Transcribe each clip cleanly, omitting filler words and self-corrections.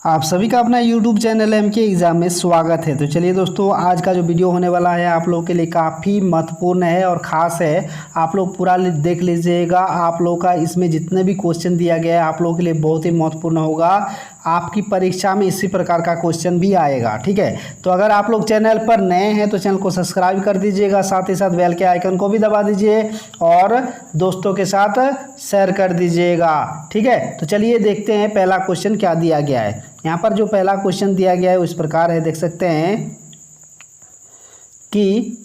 आप सभी का अपना YouTube चैनल MK एग्ज़ाम में स्वागत है। तो चलिए दोस्तों, आज का जो वीडियो होने वाला है आप लोगों के लिए काफ़ी महत्वपूर्ण है और ख़ास है। आप लोग पूरा देख लीजिएगा। आप लोगों का इसमें जितने भी क्वेश्चन दिया गया है आप लोगों के लिए बहुत ही महत्वपूर्ण होगा। आपकी परीक्षा में इसी प्रकार का क्वेश्चन भी आएगा, ठीक है। तो अगर आप लोग चैनल पर नए हैं तो चैनल को सब्सक्राइब कर दीजिएगा, साथ ही साथ बेल के आइकन को भी दबा दीजिए और दोस्तों के साथ शेयर कर दीजिएगा, ठीक है। तो चलिए देखते हैं पहला क्वेश्चन क्या दिया गया है। यहाँ पर जो पहला क्वेश्चन दिया गया है उस प्रकार है, देख सकते हैं कि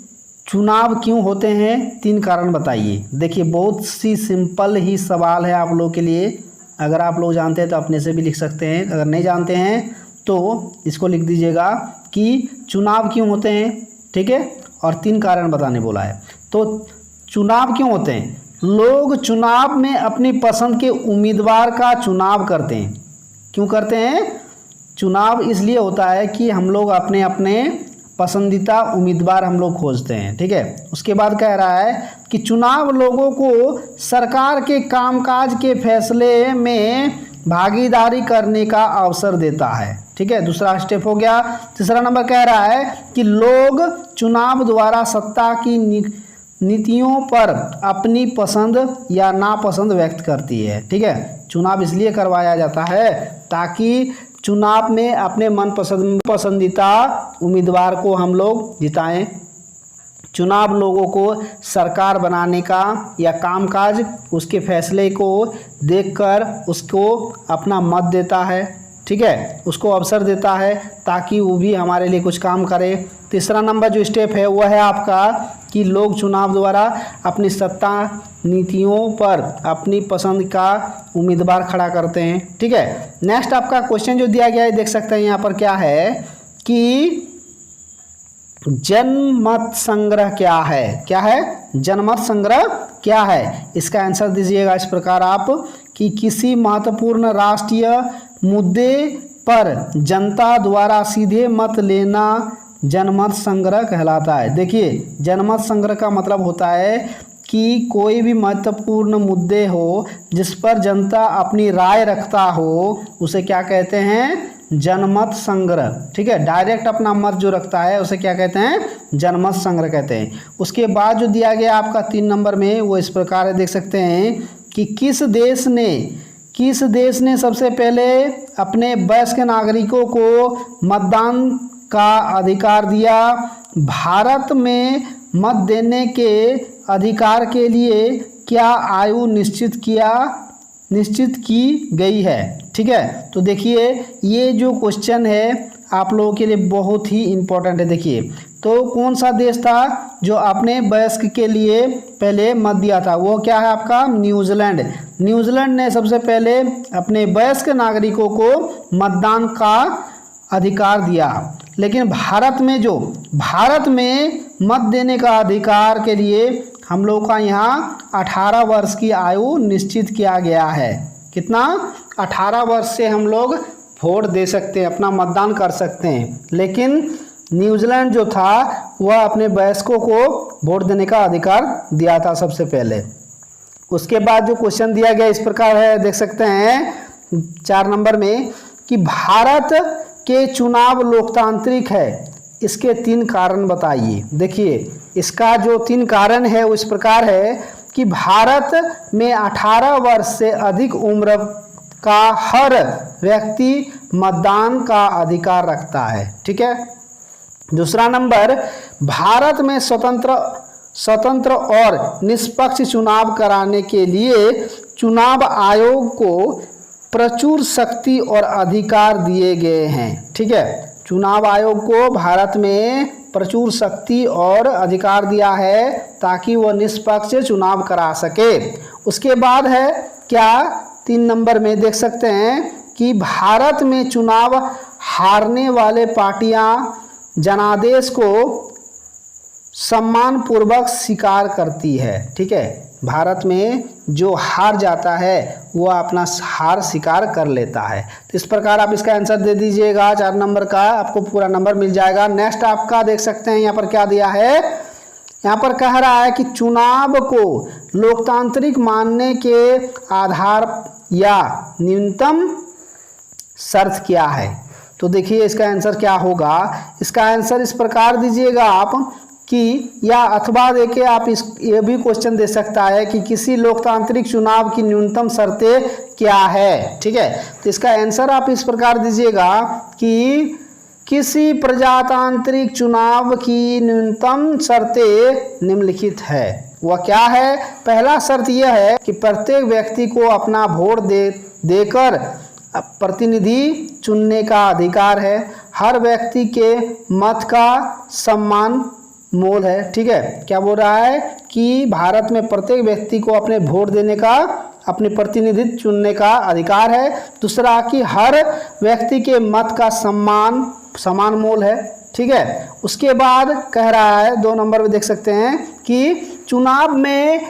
चुनाव क्यों होते हैं, 3 कारण बताइए। देखिए बहुत सी सिंपल ही सवाल है आप लोगों के लिए। अगर आप लोग जानते हैं तो अपने से भी लिख सकते हैं, अगर नहीं जानते हैं तो इसको लिख दीजिएगा कि चुनाव क्यों होते हैं, ठीक है। और 3 कारण बताने बोला है। तो चुनाव क्यों होते हैं? लोग चुनाव में अपनी पसंद के उम्मीदवार का चुनाव करते हैं। क्यों करते हैं? चुनाव इसलिए होता है कि हम लोग अपने अपने पसंदीदा उम्मीदवार हम लोग खोजते हैं, ठीक है। उसके बाद कह रहा है कि चुनाव लोगों को सरकार के कामकाज के फैसले में भागीदारी करने का अवसर देता है, ठीक है। दूसरा स्टेप हो गया। तीसरा नंबर कह रहा है कि लोग चुनाव द्वारा सत्ता की नीतियों पर अपनी पसंद या नापसंद व्यक्त करती है, ठीक है। चुनाव इसलिए करवाया जाता है ताकि चुनाव में अपने पसंदीदा उम्मीदवार को हम लोग जिताएं। चुनाव लोगों को सरकार बनाने का या कामकाज उसके फैसले को देखकर उसको अपना मत देता है, ठीक है, उसको अवसर देता है ताकि वो भी हमारे लिए कुछ काम करे। तीसरा नंबर जो स्टेप है वह है आपका कि लोग चुनाव द्वारा अपनी सत्ता नीतियों पर अपनी पसंद का उम्मीदवार खड़ा करते हैं, ठीक है। नेक्स्ट आपका क्वेश्चन जो दिया गया है देख सकते हैं यहाँ पर क्या है कि जनमत संग्रह क्या है। क्या है? जनमत संग्रह क्या है? इसका आंसर दीजिएगा इस प्रकार आप कि किसी महत्वपूर्ण राष्ट्रीय मुद्दे पर जनता द्वारा सीधे मत लेना जनमत संग्रह कहलाता है। देखिए जनमत संग्रह का मतलब होता है कि कोई भी महत्वपूर्ण मुद्दे हो जिस पर जनता अपनी राय रखता हो उसे क्या कहते हैं? जनमत संग्रह, ठीक है। डायरेक्ट अपना मत जो रखता है उसे क्या कहते हैं? जनमत संग्रह कहते हैं। उसके बाद जो दिया गया आपका 3 नंबर में वो इस प्रकार है, देख सकते हैं कि किस देश ने सबसे पहले अपने वयस्क नागरिकों को मतदान का अधिकार दिया। भारत में मत देने के अधिकार के लिए क्या आयु निश्चित की गई है, ठीक है। तो देखिए ये जो क्वेश्चन है आप लोगों के लिए बहुत ही इम्पोर्टेंट है। देखिए तो कौन सा देश था जो अपने वयस्क के लिए पहले मत दिया था? वो क्या है आपका? न्यूजीलैंड। न्यूजीलैंड ने सबसे पहले अपने वयस्क नागरिकों को मतदान का अधिकार दिया। लेकिन भारत में मत देने का अधिकार के लिए हम लोग का यहाँ 18 वर्ष की आयु निश्चित किया गया है। कितना? 18 वर्ष से हम लोग वोट दे सकते हैं, अपना मतदान कर सकते हैं। लेकिन न्यूजीलैंड जो था वह अपने वयस्कों को वोट देने का अधिकार दिया था सबसे पहले। उसके बाद जो क्वेश्चन दिया गया इस प्रकार है, देख सकते हैं 4 नंबर में कि भारत के चुनाव लोकतांत्रिक है, इसके 3 कारण बताइए। देखिए इसका जो 3 कारण है उस प्रकार है कि भारत में 18 वर्ष से अधिक उम्र का हर व्यक्ति मतदान का अधिकार रखता है, ठीक है। दूसरा नंबर, भारत में स्वतंत्र और निष्पक्ष चुनाव कराने के लिए चुनाव आयोग को प्रचुर शक्ति और अधिकार दिए गए हैं, ठीक है। चुनाव आयोग को भारत में प्रचुर शक्ति और अधिकार दिया है ताकि वह निष्पक्ष चुनाव करा सके। उसके बाद है क्या? 3 नंबर में देख सकते हैं कि भारत में चुनाव हारने वाले पार्टियां जनादेश को सम्मानपूर्वक स्वीकार करती है, ठीक है। भारत में जो हार जाता है वो अपना हार स्वीकार कर लेता है। तो इस प्रकार आप इसका आंसर दे दीजिएगा 4 नंबर का, आपको पूरा नंबर मिल जाएगा। नेक्स्ट आपका देख सकते हैं यहाँ पर क्या दिया है। यहाँ पर कह रहा है कि चुनाव को लोकतांत्रिक मानने के आधार या न्यूनतम शर्त क्या है। तो देखिए इसका आंसर क्या होगा। इसका आंसर इस प्रकार दीजिएगा आप कि, या अथवा देखिए आप इस ये भी क्वेश्चन दे सकता है कि किसी लोकतांत्रिक चुनाव की न्यूनतम शर्तें क्या है। ठीक है, तो इसका आंसर आप इस प्रकार दीजिएगा कि किसी प्रजातांत्रिक चुनाव की न्यूनतम शर्तें निम्नलिखित है। वह क्या है। पहला शर्त यह है कि प्रत्येक व्यक्ति को अपना वोट देकर प्रतिनिधि चुनने का अधिकार है। हर व्यक्ति के मत का सम्मान मोल है। ठीक है, क्या बोल रहा है कि भारत में प्रत्येक व्यक्ति को अपने वोट देने का, अपने प्रतिनिधित्व चुनने का अधिकार है। दूसरा कि हर व्यक्ति के मत का समान मोल है। ठीक है, उसके बाद कह रहा है 2 नंबर में देख सकते हैं कि चुनाव में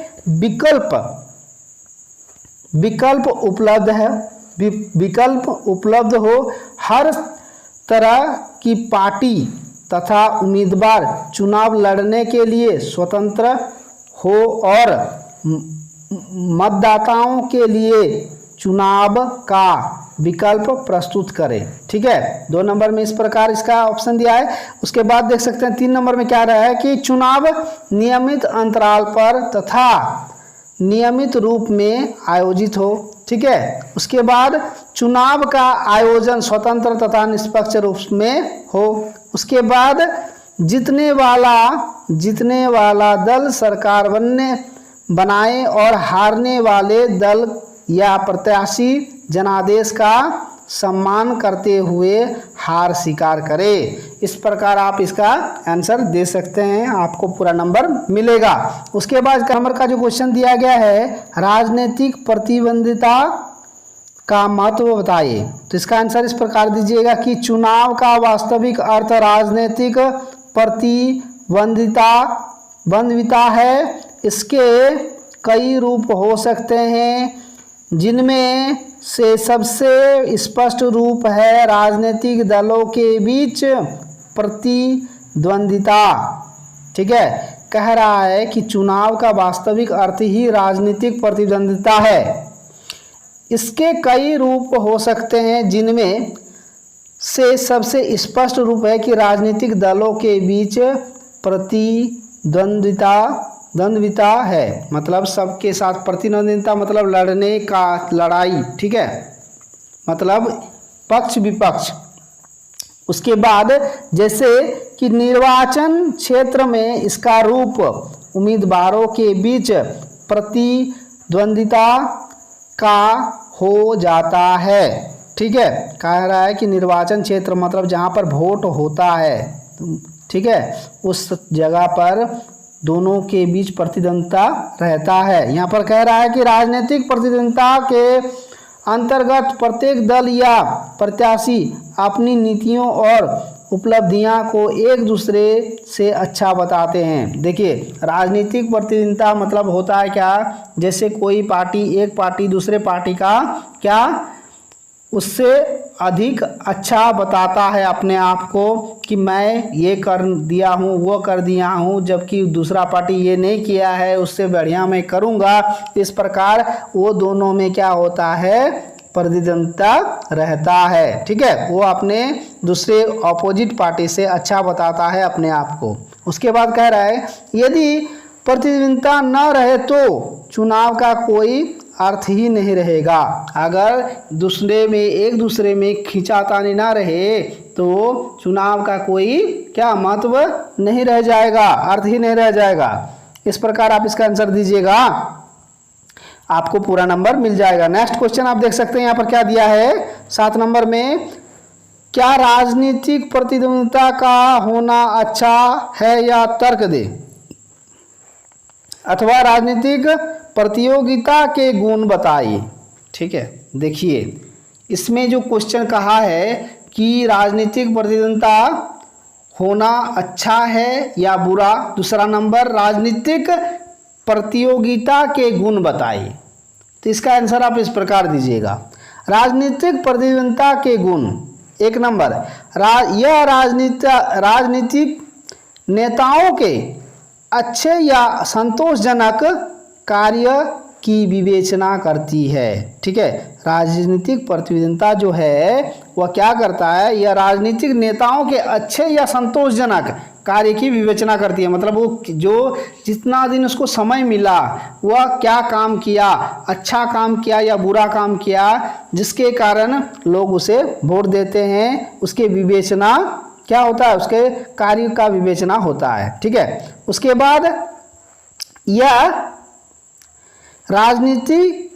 विकल्प उपलब्ध है, विकल्प उपलब्ध हो। हर तरह की पार्टी तथा उम्मीदवार चुनाव लड़ने के लिए स्वतंत्र हो और मतदाताओं के लिए चुनाव का विकल्प प्रस्तुत करें। ठीक है, 2 नंबर में इस प्रकार इसका ऑप्शन दिया है। उसके बाद देख सकते हैं 3 नंबर में क्या रहा है कि चुनाव नियमित अंतराल पर तथा नियमित रूप में आयोजित हो। ठीक है, उसके बाद चुनाव का आयोजन स्वतंत्र तथा निष्पक्ष रूप में हो। उसके बाद जीतने वाला दल सरकार बनाए और हारने वाले दल या प्रत्याशी जनादेश का सम्मान करते हुए हार स्वीकार करे। इस प्रकार आप इसका आंसर दे सकते हैं, आपको पूरा नंबर मिलेगा। उसके बाद नंबर का जो क्वेश्चन दिया गया है, राजनीतिक प्रतिद्वंदिता का महत्व बताइए। तो इसका आंसर इस प्रकार दीजिएगा कि चुनाव का वास्तविक अर्थ राजनीतिक प्रतिद्वंदिता है। इसके कई रूप हो सकते हैं, जिनमें से सबसे स्पष्ट रूप है राजनीतिक दलों के बीच प्रतिद्वंदिता। ठीक है, कह रहा है कि चुनाव का वास्तविक अर्थ ही राजनीतिक प्रतिद्वंदिता है। इसके कई रूप हो सकते हैं, जिनमें से सबसे स्पष्ट रूप है कि राजनीतिक दलों के बीच प्रतिद्वंदिता है। मतलब सबके साथ प्रतिद्वंदिता मतलब लड़ने का, लड़ाई। ठीक है, मतलब पक्ष विपक्ष। उसके बाद जैसे कि निर्वाचन क्षेत्र में इसका रूप उम्मीदवारों के बीच प्रतिद्वंदिता का हो जाता है। ठीक है, कह रहा है कि निर्वाचन क्षेत्र मतलब जहाँ पर वोट होता है, ठीक है, उस जगह पर दोनों के बीच प्रतिद्वंदिता रहता है। यहाँ पर कह रहा है कि राजनीतिक प्रतिद्वंदिता के अंतर्गत प्रत्येक दल या प्रत्याशी अपनी नीतियों और उपलब्धियां को एक दूसरे से अच्छा बताते हैं। देखिए राजनीतिक प्रतिद्वंदिता मतलब होता है क्या, जैसे कोई पार्टी, एक पार्टी दूसरे पार्टी का क्या उससे अधिक अच्छा बताता है अपने आप को कि मैं ये कर दिया हूँ, वो कर दिया हूँ, जबकि दूसरा पार्टी ये नहीं किया है, उससे बढ़िया मैं करूँगा। इस प्रकार वो दोनों में क्या होता है, प्रतिद्वंदिता रहता है। ठीक है, वो अपने दूसरे ऑपोजिट पार्टी से अच्छा बताता है अपने आप को। उसके बाद कह रहा है यदि प्रतिद्वंदिता न रहे तो चुनाव का कोई अर्थ ही नहीं रहेगा। अगर एक दूसरे में खींचातानी ना रहे तो चुनाव का कोई क्या महत्व नहीं रह जाएगा, अर्थ ही नहीं रह जाएगा। इस प्रकार आप इसका आंसर दीजिएगा, आपको पूरा नंबर मिल जाएगा। नेक्स्ट क्वेश्चन आप देख सकते हैं यहाँ पर क्या दिया है 7 नंबर में, क्या राजनीतिक प्रतिद्वंदिता का होना अच्छा है या तर्क दे, अथवा राजनीतिक प्रतियोगिता के गुण बताइए। ठीक है, देखिए इसमें जो क्वेश्चन कहा है कि राजनीतिक प्रतिद्वंदिता होना अच्छा है या बुरा, दूसरा नंबर राजनीतिक प्रतियोगिता के गुण बताइए। तो इसका आंसर आप इस प्रकार दीजिएगा, राजनीतिक प्रतिद्वंदिता के गुण। 1 नंबर यह राजनीतिक नेताओं के अच्छे या संतोषजनक कार्य की विवेचना करती है। ठीक है, राजनीतिक प्रतिद्वंद्विता जो है वह क्या करता है, यह राजनीतिक नेताओं के अच्छे या संतोषजनक कार्य की विवेचना करती है। मतलब वो जो जितना दिन उसको समय मिला वह क्या काम किया, अच्छा काम किया या बुरा काम किया, जिसके कारण लोग उसे वोट देते हैं, उसके विवेचना क्या होता है, उसके कार्य का विवेचना होता है। ठीक है, उसके बाद यह राजनीतिक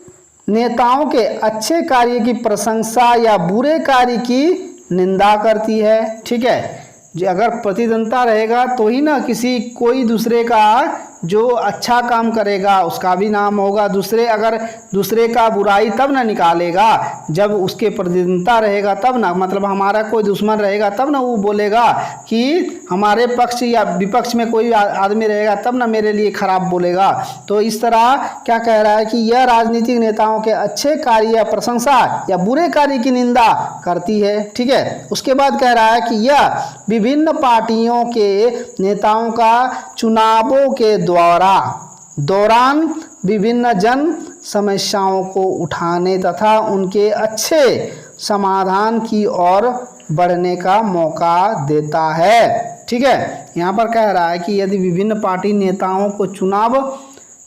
नेताओं के अच्छे कार्य की प्रशंसा या बुरे कार्य की निंदा करती है। ठीक है, अगर प्रतिद्वंद्विता रहेगा तो ही ना किसी कोई दूसरे का जो अच्छा काम करेगा उसका भी नाम होगा, दूसरे का बुराई तब ना निकालेगा जब उसके प्रतिद्वंद्विता रहेगा, तब ना, मतलब हमारा कोई दुश्मन रहेगा तब ना वो बोलेगा कि हमारे पक्ष या विपक्ष में कोई आदमी रहेगा तब ना मेरे लिए खराब बोलेगा। तो इस तरह क्या कह रहा है कि यह राजनीतिक नेताओं के अच्छे कार्य या प्रशंसा या बुरे कार्य की निंदा करती है। ठीक है, उसके बाद कह रहा है कि यह विभिन्न पार्टियों के नेताओं का चुनावों के दौरान विभिन्न जन समस्याओं को उठाने तथा उनके अच्छे समाधान की ओर बढ़ने का मौका देता है। ठीक है, यहाँ पर कह रहा है कि यदि विभिन्न पार्टी नेताओं को चुनाव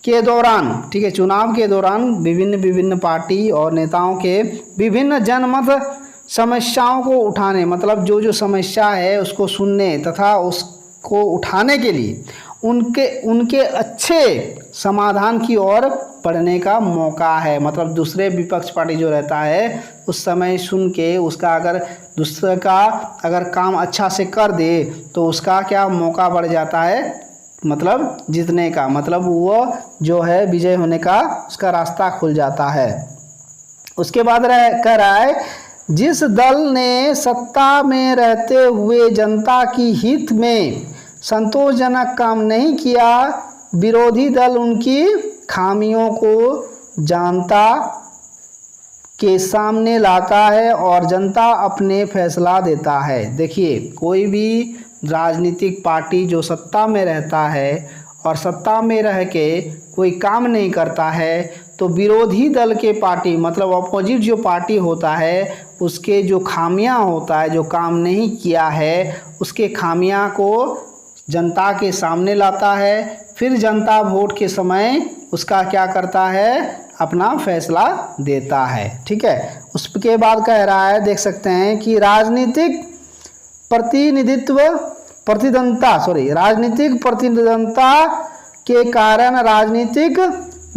के दौरान, ठीक है, चुनाव के दौरान विभिन्न पार्टी और नेताओं के विभिन्न जनमत समस्याओं को उठाने, मतलब जो समस्या है उसको सुनने तथा उसको उठाने के लिए उनके अच्छे समाधान की ओर बढ़ने का मौका है। मतलब दूसरे विपक्ष पार्टी जो रहता है उस समय सुन के उसका अगर दूसरे का अगर काम अच्छा से कर दे तो उसका क्या मौका बढ़ जाता है, मतलब जीतने का, मतलब वो जो है विजय होने का उसका रास्ता खुल जाता है। उसके बाद कह रहा है जिस दल ने सत्ता में रहते हुए जनता की हित में संतोषजनक काम नहीं किया, विरोधी दल उनकी खामियों को जनता के सामने लाता है और जनता अपने फैसला देता है। देखिए, कोई भी राजनीतिक पार्टी जो सत्ता में रहता है और सत्ता में रह के कोई काम नहीं करता है तो विरोधी दल के पार्टी, मतलब अपोजिट जो पार्टी होता है उसके जो खामियां होता है, जो काम नहीं किया है उसके खामियां को जनता के सामने लाता है। फिर जनता वोट के समय उसका क्या करता है, अपना फैसला देता है। ठीक है, उसके बाद कह रहा है, देख सकते हैं कि राजनीतिक प्रतिद्वंद्विता के कारण राजनीतिक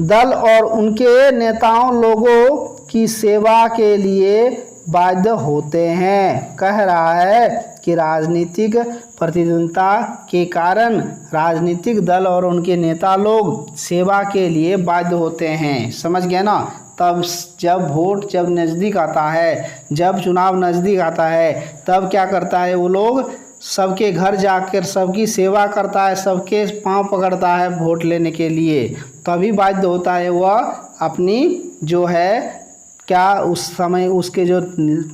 दल और उनके नेताओं लोगों की सेवा के लिए बाध्य होते हैं। कह रहा है कि राजनीतिक प्रतिद्वंद्विता के कारण राजनीतिक दल और उनके नेता लोग सेवा के लिए बाध्य होते हैं। समझ गए ना? तब जब नज़दीक आता है, जब चुनाव नज़दीक आता है, तब क्या करता है वो लोग सबके घर जाकर सबकी सेवा करता है, सबके पांव पकड़ता है वोट लेने के लिए, तभी बाध्य होता है वह अपनी जो है क्या उस समय उसके जो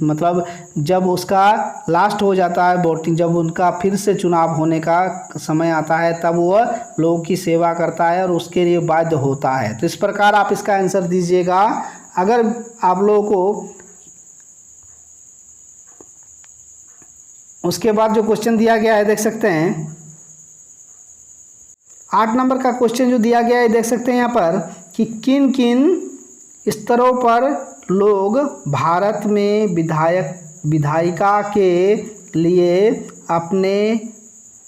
मतलब जब उसका लास्ट हो जाता है वोटिंग, जब उनका फिर से चुनाव होने का समय आता है तब वह लोगों की सेवा करता है और उसके लिए बाध्य होता है। तो इस प्रकार आप इसका आंसर दीजिएगा। अगर आप लोगों को उसके बाद जो क्वेश्चन दिया गया है देख सकते हैं, 8 नंबर का क्वेश्चन जो दिया गया है देख सकते हैं यहाँ पर कि किन किन स्तरों पर लोग भारत में विधायिका के लिए अपने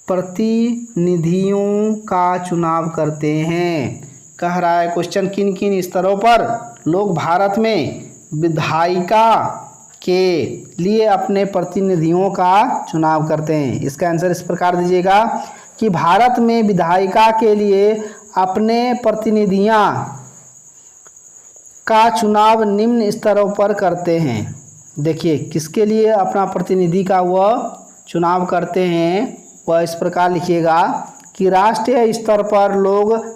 प्रतिनिधियों का चुनाव करते हैं। कह रहा है क्वेश्चन किन किन स्तरों पर लोग भारत में विधायिका के लिए अपने प्रतिनिधियों का चुनाव करते हैं। इसका आंसर इस प्रकार दीजिएगा कि भारत में विधायिका के लिए अपने प्रतिनिधियां का चुनाव निम्न स्तरों पर करते हैं। देखिए, किसके लिए अपना प्रतिनिधि का वह चुनाव करते हैं, वह इस प्रकार लिखिएगा कि राष्ट्रीय स्तर पर लोग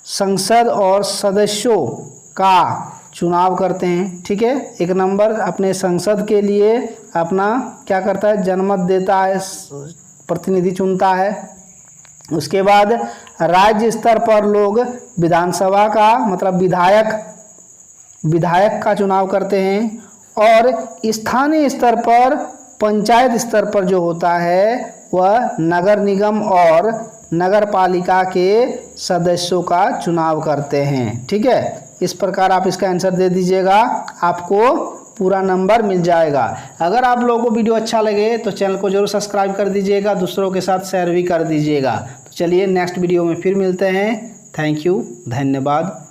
संसद और सदस्यों का चुनाव करते हैं। ठीक है, 1 नंबर अपने संसद के लिए अपना क्या करता है, जनमत देता है, प्रतिनिधि चुनता है। उसके बाद राज्य स्तर पर लोग विधानसभा का मतलब विधायक का चुनाव करते हैं, और स्थानीय स्तर पर पंचायत स्तर पर जो होता है वह नगर निगम और नगर पालिका के सदस्यों का चुनाव करते हैं। ठीक है, इस प्रकार आप इसका आंसर दे दीजिएगा, आपको पूरा नंबर मिल जाएगा। अगर आप लोगों को वीडियो अच्छा लगे तो चैनल को जरूर सब्सक्राइब कर दीजिएगा, दूसरों के साथ शेयर भी कर दीजिएगा। तो चलिए नेक्स्ट वीडियो में फिर मिलते हैं। थैंक यू, धन्यवाद।